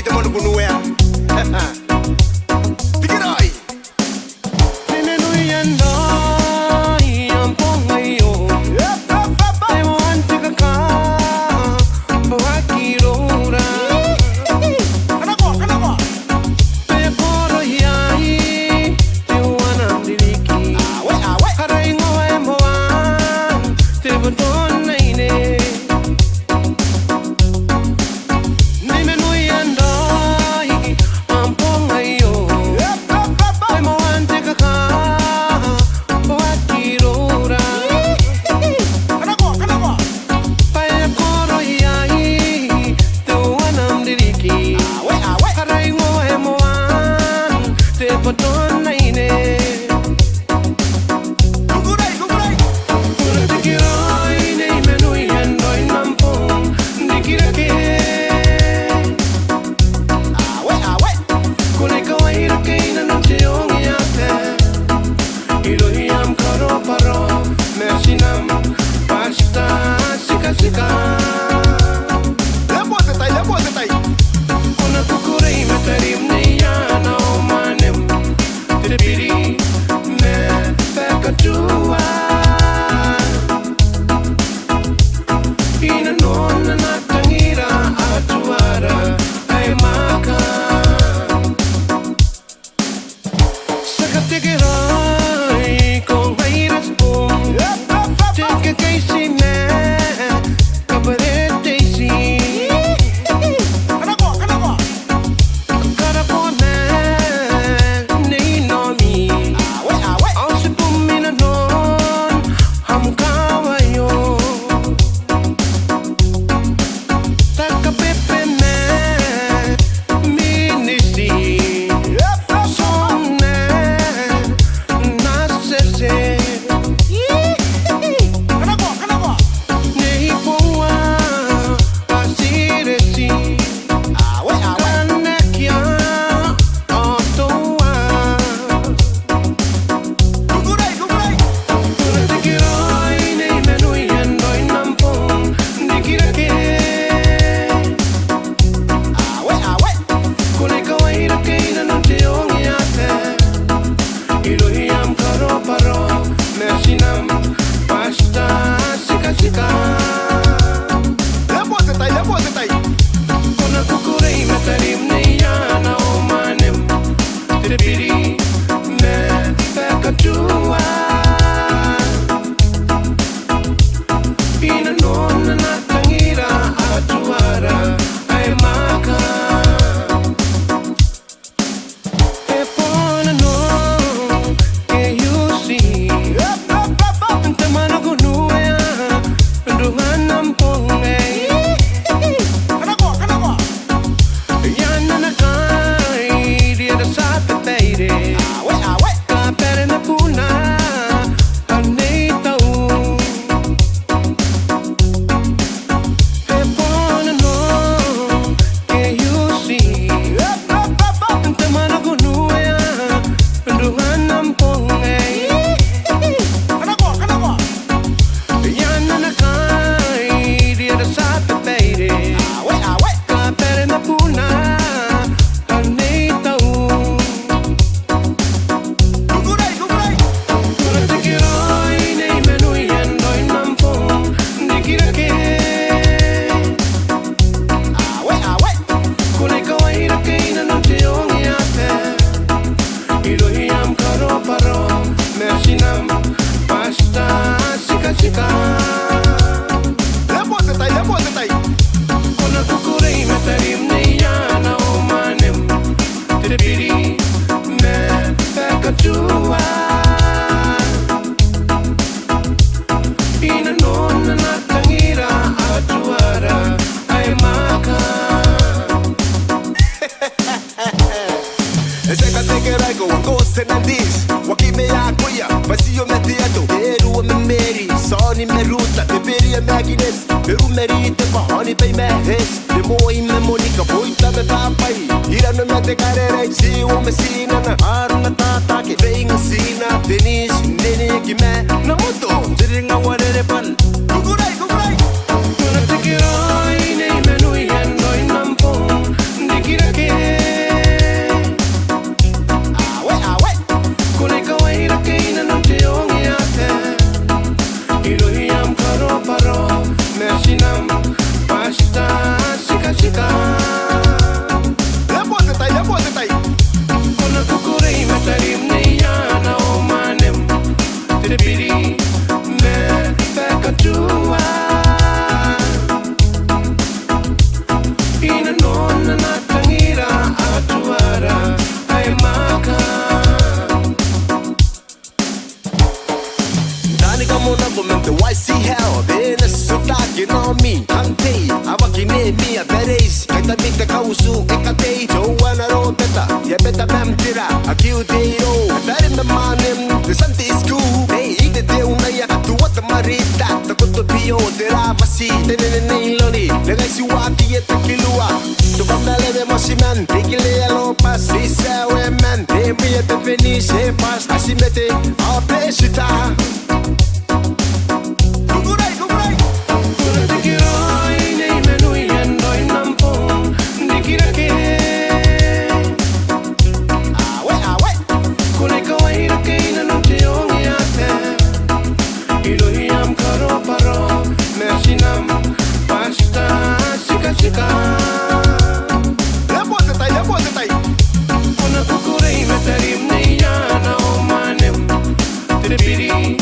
te mano kunuya. Tikirai. Nene nuyendo yamponga yo. Emo antikaka wakirora. Kanako. Te poro yai te wana mdiriki. Awe. Haraingo emo an te boton naine. Nene nuyendo yamponga yo. Emo antikaka wakirora. Kanako. Paya koro yai te wana mdiriki. Awe. Haraingo emo an te boton naine. Kukurai. Tikiroi nei menui endoi nampong dikirake. Awe. Kune kawaira keina no te ongi ate. Ilohiam karo paro mersinam pasta sika. Lepo tetai. Kuna kukurei matarim nei yana o manem. Te piri me pekatua. Ina nona na tangira atuara ai maka. Sakategerai kong vairas pum. Teka kaisi me kabarete si. Kanako. Karapone nei nomi. Awe. Au se pumina non hamkawayo. Taka pepe me minisi. Sonne nasese. Kanako. Nei poa asiresi. Awe. Kanekia otoa. Kukurai. Tikiroi nei menui endoi nampong dikirake. Awe. Kune kawaira keina no te ongi ate. Ilohiam karo paro mersinam pasta sika. Lepo tetai. Kuna kukurei matarim nei yana o manem. Te piri me pekatua. Ina nona na tangira atuara ai maka. E pona no que you see. Te mano kunuya dungan nampong ei. Kanako. Yana na kai dia da sate peire. Awe. Ka pere na puna anei tau. E pona no que you see. Te mano kunuya dungan nampong ei. Kanako. Yana na kai dia da sate peire. Awe. Ka pere na puna anei tau. Kukurai. Tikiroi nei menui endoi nampong dikirake. Kuna kukurei matarim nei yana o manem. Te piri me pekatua. Ina nona na tangira atuara ai maka. E pona no que you see. Te mano kunuya dungan nampong ei. Ka pere na puna anei tau. Tikiroi nei menui endoi nampong dikirake. Awe. Kune kawaira keina no te ongi ate. Ilohiam karo paro mersinam pasta sika. Lepo tetai. Kuna kukurei matarim nei yana o manem. Te piri me pekatua. Ina nona na tangira atuara ai maka. Seka tekerai go senandis. Wakime ya kuya. Vasiyo metiato. Eru me meri. Soni me ruta. Te peri me agines. Peru merite pahani pei me hes. De moi me monica. Poita me papai. Ira no me te carere. Si o me sina na haru na tata. Que venga sina. Denis. Nene ki me. Na moto. Tiringa warere pan. Kukurai. Kuna tikiroi nei menui endoi nampong dikirake. Tripiri, me pekatua. Ina nona na tangira atuara ai maka. Dani como na momento why see hell been so dark you know me ante awakine mi a beres kaita bita kausu ekate jo wana ro beta ya beta mentira akiuteiro dari me manem the Sunday school hey ide de una ya tu what marita ta koto pio de la vasi ne loni le gaisi waki et kilua tu kamele de mosiman ikile lo pasi se women de mi et venise pas asimete a pesita. Kuna kukure imeterim ne yana o manem Tripiri